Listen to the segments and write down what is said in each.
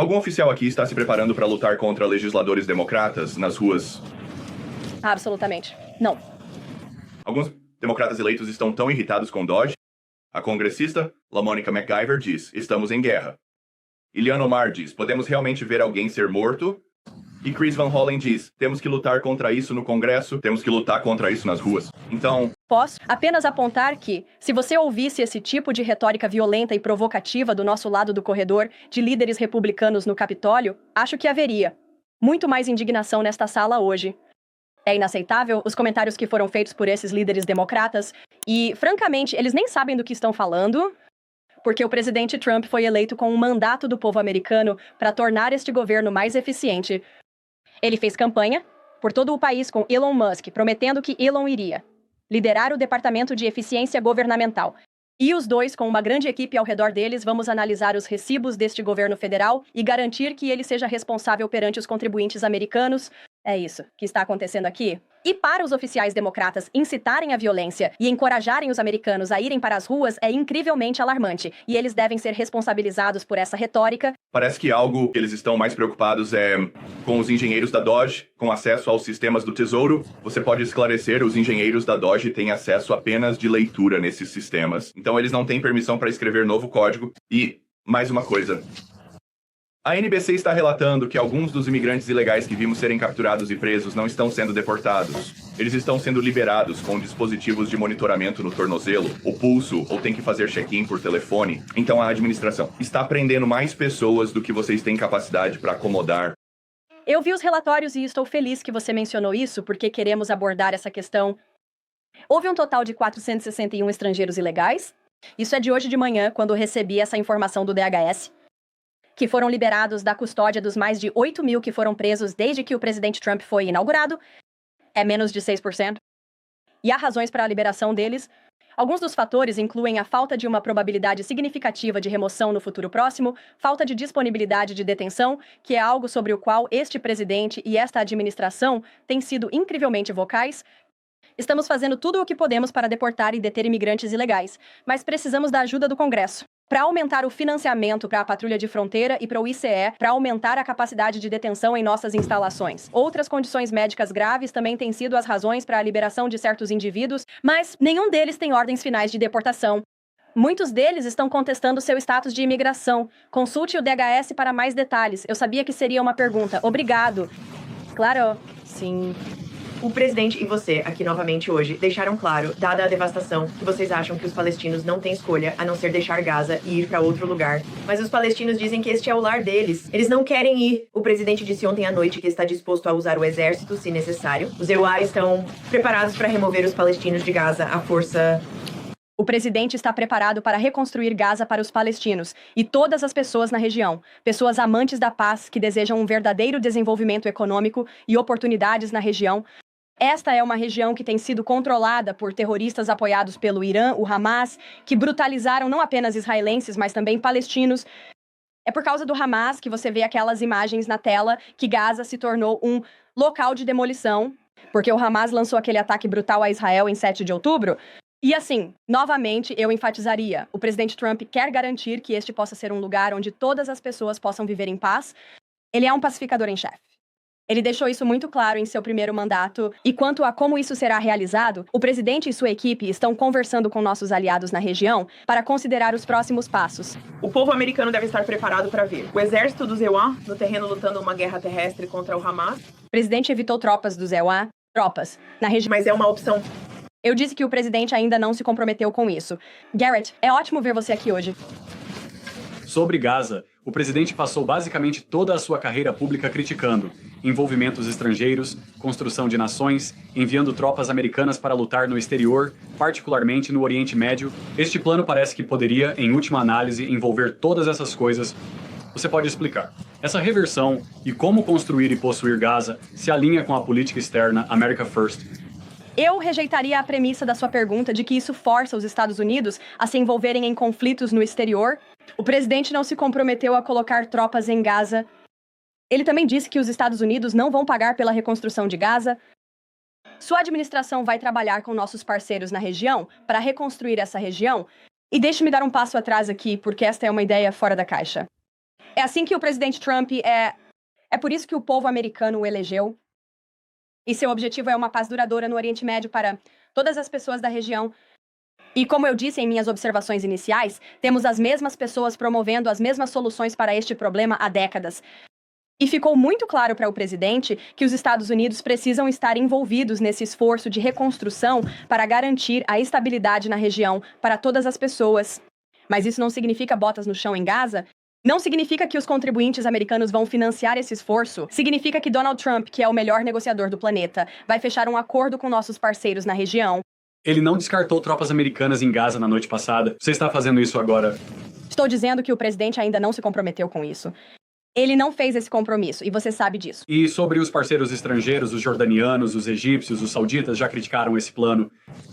Algum oficial aqui está se preparando para lutar contra legisladores democratas nas ruas? Absolutamente. Não. Alguns democratas eleitos estão tão irritados com Dodge? A congressista LaMonica McIver diz, estamos em guerra. Ilhan Omar diz, podemos realmente ver alguém ser morto? E Chris Van Hollen diz, temos que lutar contra isso no Congresso, temos que lutar contra isso nas ruas. Então... Posso apenas apontar que, se você ouvisse esse tipo de retórica violenta e provocativa do nosso lado do corredor, de líderes republicanos no Capitólio, acho que haveria muito mais indignação nesta sala hoje. É inaceitável os comentários que foram feitos por esses líderes democratas e, francamente, eles nem sabem do que estão falando, porque o presidente Trump foi eleito com um mandato do povo americano para tornar este governo mais eficiente. Ele fez campanha por todo o país com Elon Musk, prometendo que Elon iria liderar o Departamento de Eficiência Governamental. E os dois, com uma grande equipe ao redor deles, vamos analisar os recibos deste governo federal e garantir que ele seja responsável perante os contribuintes americanos. É isso que está acontecendo aqui. E para os oficiais democratas incitarem a violência e encorajarem os americanos a irem para as ruas é incrivelmente alarmante. E eles devem ser responsabilizados por essa retórica. Parece que algo que eles estão mais preocupados é com os engenheiros da Dodge, com acesso aos sistemas do Tesouro. Você pode esclarecer, os engenheiros da Dodge têm acesso apenas de leitura nesses sistemas. Então eles não têm permissão para escrever novo código. E, mais uma coisa... A NBC está relatando que alguns dos imigrantes ilegais que vimos serem capturados e presos não estão sendo deportados. Eles estão sendo liberados com dispositivos de monitoramento no tornozelo, ou pulso, ou tem que fazer check-in por telefone. Então a administração está prendendo mais pessoas do que vocês têm capacidade para acomodar. Eu vi os relatórios e estou feliz que você mencionou isso, porque queremos abordar essa questão. Houve um total de 461 estrangeiros ilegais. Isso é de hoje de manhã, quando eu recebi essa informação do DHS. Que foram liberados da custódia dos mais de 8 mil que foram presos desde que o presidente Trump foi inaugurado. É menos de 6%. E há razões para a liberação deles. Alguns dos fatores incluem a falta de uma probabilidade significativa de remoção no futuro próximo, falta de disponibilidade de detenção, que é algo sobre o qual este presidente e esta administração têm sido incrivelmente vocais. Estamos fazendo tudo o que podemos para deportar e deter imigrantes ilegais, mas precisamos da ajuda do Congresso. Para aumentar o financiamento para a patrulha de fronteira e para o ICE, para aumentar a capacidade de detenção em nossas instalações. Outras condições médicas graves também têm sido as razões para a liberação de certos indivíduos, mas nenhum deles tem ordens finais de deportação. Muitos deles estão contestando seu status de imigração. Consulte o DHS para mais detalhes. Eu sabia que seria uma pergunta. Obrigado. Claro, sim. O presidente e você, aqui novamente hoje, deixaram claro, dada a devastação, que vocês acham que os palestinos não têm escolha a não ser deixar Gaza e ir para outro lugar. Mas os palestinos dizem que este é o lar deles. Eles não querem ir. O presidente disse ontem à noite que está disposto a usar o exército, se necessário. Os EUA estão preparados para remover os palestinos de Gaza à força. O presidente está preparado para reconstruir Gaza para os palestinos e todas as pessoas na região. Pessoas amantes da paz que desejam um verdadeiro desenvolvimento econômico e oportunidades na região. Esta é uma região que tem sido controlada por terroristas apoiados pelo Irã, o Hamas, que brutalizaram não apenas israelenses, mas também palestinos. É por causa do Hamas que você vê aquelas imagens na tela que Gaza se tornou um local de demolição, porque o Hamas lançou aquele ataque brutal a Israel em 7 de outubro. E assim, novamente, eu enfatizaria, o presidente Trump quer garantir que este possa ser um lugar onde todas as pessoas possam viver em paz. Ele é um pacificador em chefe. Ele deixou isso muito claro em seu primeiro mandato, e quanto a como isso será realizado, o presidente e sua equipe estão conversando com nossos aliados na região para considerar os próximos passos. O povo americano deve estar preparado para ver o exército dos EUA no terreno lutando uma guerra terrestre contra o Hamas. O presidente evitou tropas dos EUA, na região. Mas é uma opção. Eu disse que o presidente ainda não se comprometeu com isso. Garrett, é ótimo ver você aqui hoje. Sobre Gaza, o presidente passou basicamente toda a sua carreira pública criticando envolvimentos estrangeiros, construção de nações, enviando tropas americanas para lutar no exterior, particularmente no Oriente Médio. Este plano parece que poderia, em última análise, envolver todas essas coisas. Você pode explicar? Essa reversão e como construir e possuir Gaza se alinha com a política externa America First. Eu rejeitaria a premissa da sua pergunta de que isso força os Estados Unidos a se envolverem em conflitos no exterior. O presidente não se comprometeu a colocar tropas em Gaza. Ele também disse que os Estados Unidos não vão pagar pela reconstrução de Gaza. Sua administração vai trabalhar com nossos parceiros na região para reconstruir essa região. E deixe-me dar um passo atrás aqui, porque esta é uma ideia fora da caixa. É assim que o presidente Trump É por isso que o povo americano o elegeu. E seu objetivo é uma paz duradoura no Oriente Médio para todas as pessoas da região. E como eu disse em minhas observações iniciais, temos as mesmas pessoas promovendo as mesmas soluções para este problema há décadas. E ficou muito claro para o presidente que os Estados Unidos precisam estar envolvidos nesse esforço de reconstrução para garantir a estabilidade na região para todas as pessoas. Mas isso não significa botas no chão em Gaza? Não significa que os contribuintes americanos vão financiar esse esforço. Significa que Donald Trump, que é o melhor negociador do planeta, vai fechar um acordo com nossos parceiros na região. Ele não descartou tropas americanas em Gaza na noite passada. Você está fazendo isso agora? Estou dizendo que o presidente ainda não se comprometeu com isso. Ele não fez esse compromisso, e você sabe disso. E sobre os parceiros estrangeiros, os jordanianos, os egípcios, os sauditas já criticaram esse plano.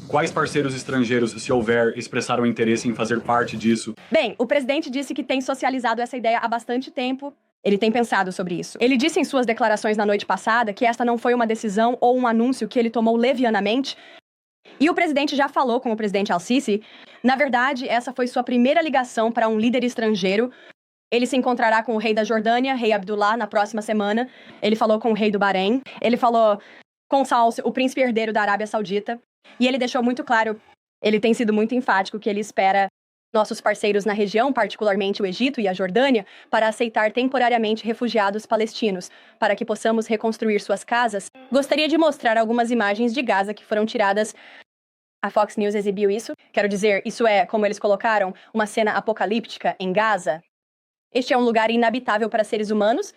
Quais parceiros estrangeiros, se houver, expressaram interesse em fazer parte disso? Bem, o presidente disse que tem socializado essa ideia há bastante tempo. Ele tem pensado sobre isso. Ele disse em suas declarações na noite passada que esta não foi uma decisão ou um anúncio que ele tomou levianamente. E o presidente já falou com o presidente Al-Sisi. Na verdade, essa foi sua primeira ligação para um líder estrangeiro. Ele se encontrará com o rei da Jordânia, rei Abdullah, na próxima semana. Ele falou com o rei do Bahrein. Ele falou com Salman, o príncipe herdeiro da Arábia Saudita. E ele deixou muito claro, ele tem sido muito enfático que ele espera nossos parceiros na região, particularmente o Egito e a Jordânia, para aceitar temporariamente refugiados palestinos, para que possamos reconstruir suas casas. Gostaria de mostrar algumas imagens de Gaza que foram tiradas. A Fox News exibiu isso. Quero dizer, isso é, como eles colocaram, uma cena apocalíptica em Gaza. Este é um lugar inabitável para seres humanos.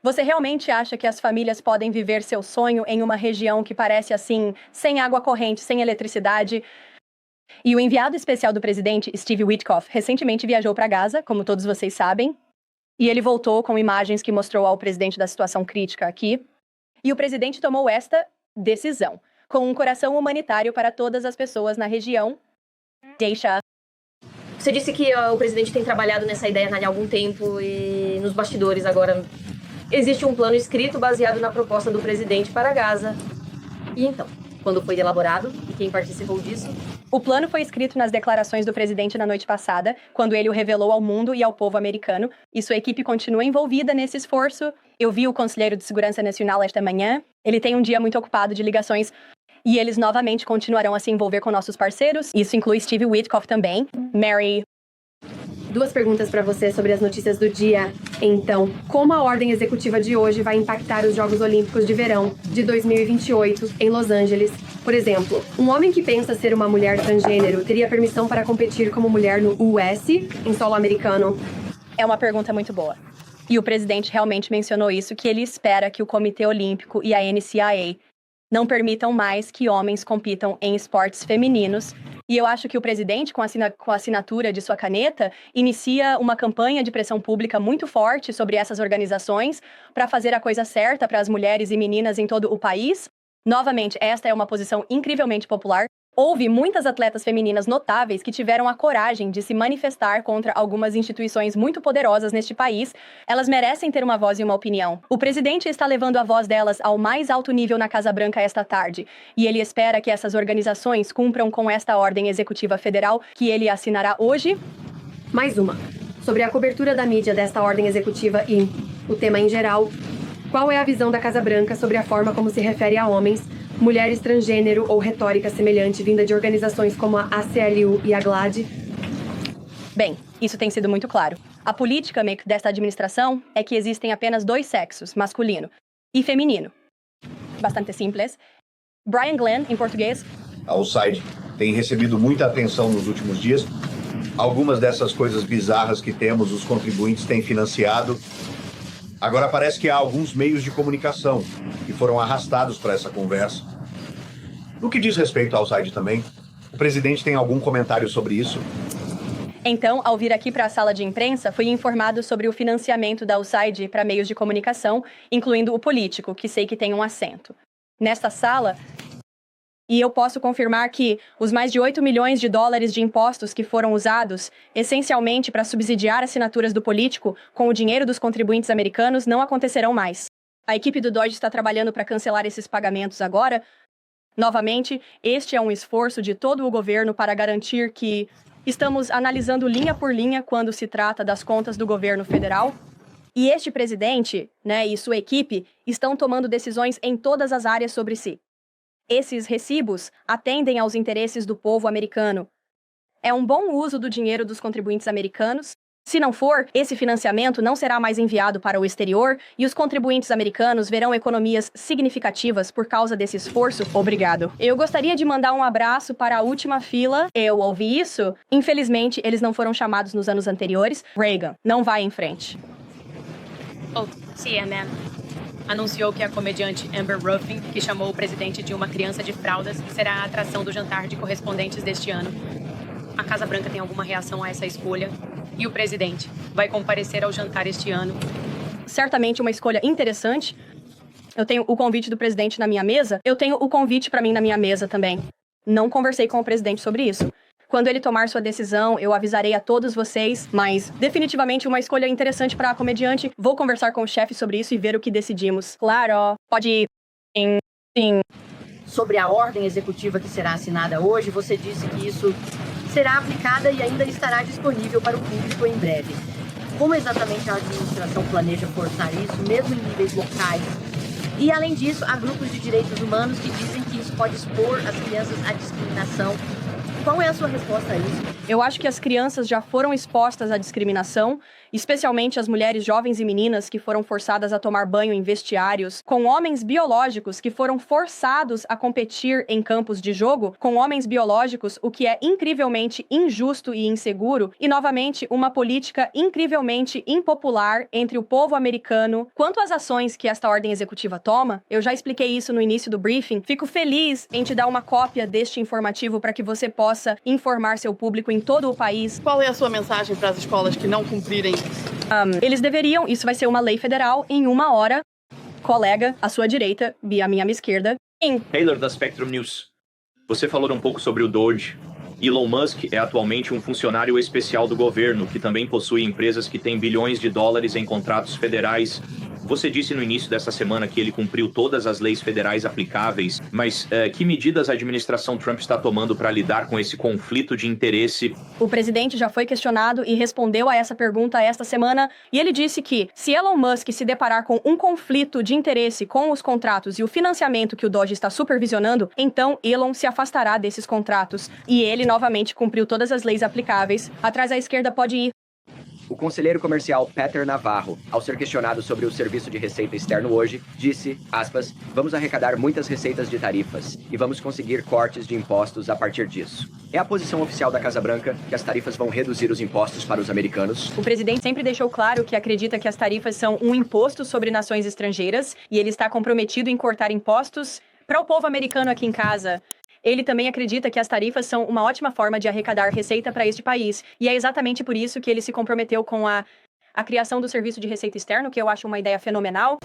Você realmente acha que as famílias podem viver seu sonho em uma região que parece assim, sem água corrente, sem eletricidade? E o enviado especial do presidente, Steve Witkoff, recentemente viajou para Gaza, como todos vocês sabem. E ele voltou com imagens que mostrou ao presidente da situação crítica aqui. E o presidente tomou esta decisão, com um coração humanitário para todas as pessoas na região. Você disse que o presidente tem trabalhado nessa ideia há algum tempo e nos bastidores agora existe um plano escrito baseado na proposta do presidente para Gaza. E então, quando foi elaborado e quem participou disso? O plano foi escrito nas declarações do presidente na noite passada, quando ele o revelou ao mundo e ao povo americano, e sua equipe continua envolvida nesse esforço. Eu vi o conselheiro de Segurança Nacional esta manhã. Ele tem um dia muito ocupado de ligações e eles novamente continuarão a se envolver com nossos parceiros. Isso inclui Steve Witkoff também. Mary. 2 perguntas para você sobre as notícias do dia. Então, como a ordem executiva de hoje vai impactar os Jogos Olímpicos de Verão de 2028 em Los Angeles? Por exemplo, um homem que pensa ser uma mulher transgênero teria permissão para competir como mulher no US, em solo americano? É uma pergunta muito boa. E o presidente realmente mencionou isso, que ele espera que o Comitê Olímpico e a NCAA não permitam mais que homens compitam em esportes femininos. E eu acho que o presidente, com a assinatura de sua caneta, inicia uma campanha de pressão pública muito forte sobre essas organizações para fazer a coisa certa para as mulheres e meninas em todo o país. Novamente, esta é uma posição incrivelmente popular. Houve muitas atletas femininas notáveis que tiveram a coragem de se manifestar contra algumas instituições muito poderosas neste país. Elas merecem ter uma voz e uma opinião. O presidente está levando a voz delas ao mais alto nível na Casa Branca esta tarde, e ele espera que essas organizações cumpram com esta ordem executiva federal que ele assinará hoje. Mais uma. Sobre a cobertura da mídia desta ordem executiva e o tema em geral, qual é a visão da Casa Branca sobre a forma como se refere a homens, mulheres transgênero ou retórica semelhante vinda de organizações como a ACLU e a GLAAD? Bem, isso tem sido muito claro. A política desta administração é que existem apenas 2 sexos, masculino e feminino. Bastante simples. Brian Glenn, em português. A Outside tem recebido muita atenção nos últimos dias. Algumas dessas coisas bizarras que temos, os contribuintes têm financiado. Agora parece que há alguns meios de comunicação que foram arrastados para essa conversa. No que diz respeito ao Outside também, o presidente tem algum comentário sobre isso? Então, ao vir aqui para a sala de imprensa, fui informado sobre o financiamento da Outside para meios de comunicação, incluindo o político, que sei que tem um assento. Nesta sala, e eu posso confirmar que os mais de 8 milhões de dólares de impostos que foram usados, essencialmente para subsidiar assinaturas do político, com o dinheiro dos contribuintes americanos, não acontecerão mais. A equipe do Dodge está trabalhando para cancelar esses pagamentos agora. Novamente, este é um esforço de todo o governo para garantir que Estamos analisando linha por linha quando se trata das contas do governo federal. E este presidente, e sua equipe estão tomando decisões em todas as áreas sobre si. Esses recibos atendem aos interesses do povo americano. É um bom uso do dinheiro dos contribuintes americanos. Se não for, esse financiamento não será mais enviado para o exterior e os contribuintes americanos verão economias significativas por causa desse esforço. Obrigado. Eu gostaria de mandar um abraço para a última fila. Eu ouvi isso. Infelizmente, eles não foram chamados nos anos anteriores. Reagan, não vai em frente. CNN anunciou que a comediante Amber Ruffin, que chamou o presidente de uma criança de fraldas, será a atração do jantar de correspondentes deste ano. A Casa Branca tem alguma reação a essa escolha? E o presidente vai comparecer ao jantar este ano? Certamente uma escolha interessante. Eu tenho o convite do presidente na minha mesa. Eu tenho o convite para mim na minha mesa também. Não conversei com o presidente sobre isso. Quando ele tomar sua decisão, eu avisarei a todos vocês, mas definitivamente uma escolha interessante para a comediante. Vou conversar com o chefe sobre isso e ver o que decidimos. Claro, pode ir. Sim. Sobre a ordem executiva que será assinada hoje, você disse que isso será aplicada e ainda estará disponível para o público em breve. Como exatamente a administração planeja forçar isso, mesmo em níveis locais? E, além disso, há grupos de direitos humanos que dizem que isso pode expor as crianças à discriminação. Qual é a sua resposta a isso? Eu acho que as crianças já foram expostas à discriminação, especialmente as mulheres jovens e meninas que foram forçadas a tomar banho em vestiários, com homens biológicos que foram forçados a competir em campos de jogo com homens biológicos, o que é incrivelmente injusto e inseguro, e, novamente, uma política incrivelmente impopular entre o povo americano. Quanto às ações que esta ordem executiva toma, eu já expliquei isso no início do briefing. Fico feliz em te dar uma cópia deste informativo para que você possa informar seu público em todo o país. Qual é a sua mensagem para as escolas que não cumprirem? Eles deveriam, isso vai ser uma lei federal, em 1 hora. Colega, à sua direita, e à minha esquerda. Taylor, da Spectrum News. Você falou um pouco sobre o Doge. Elon Musk é atualmente um funcionário especial do governo, que também possui empresas que têm bilhões de dólares em contratos federais. Você disse no início dessa semana que ele cumpriu todas as leis federais aplicáveis, mas que medidas a administração Trump está tomando para lidar com esse conflito de interesse? O presidente já foi questionado e respondeu a essa pergunta esta semana, e ele disse que, se Elon Musk se deparar com um conflito de interesse com os contratos e o financiamento que o Doge está supervisionando, então Elon se afastará desses contratos. E ele, novamente, cumpriu todas as leis aplicáveis. Atrás à esquerda pode ir. O conselheiro comercial Peter Navarro, ao ser questionado sobre o serviço de receita externo hoje, disse, aspas, vamos arrecadar muitas receitas de tarifas e vamos conseguir cortes de impostos a partir disso. É a posição oficial da Casa Branca que as tarifas vão reduzir os impostos para os americanos? O presidente sempre deixou claro que acredita que as tarifas são um imposto sobre nações estrangeiras e ele está comprometido em cortar impostos para o povo americano aqui em casa. Ele também acredita que as tarifas são uma ótima forma de arrecadar receita para este país. E é exatamente por isso que ele se comprometeu com a criação do Serviço de Receita Externo, que eu acho uma ideia fenomenal.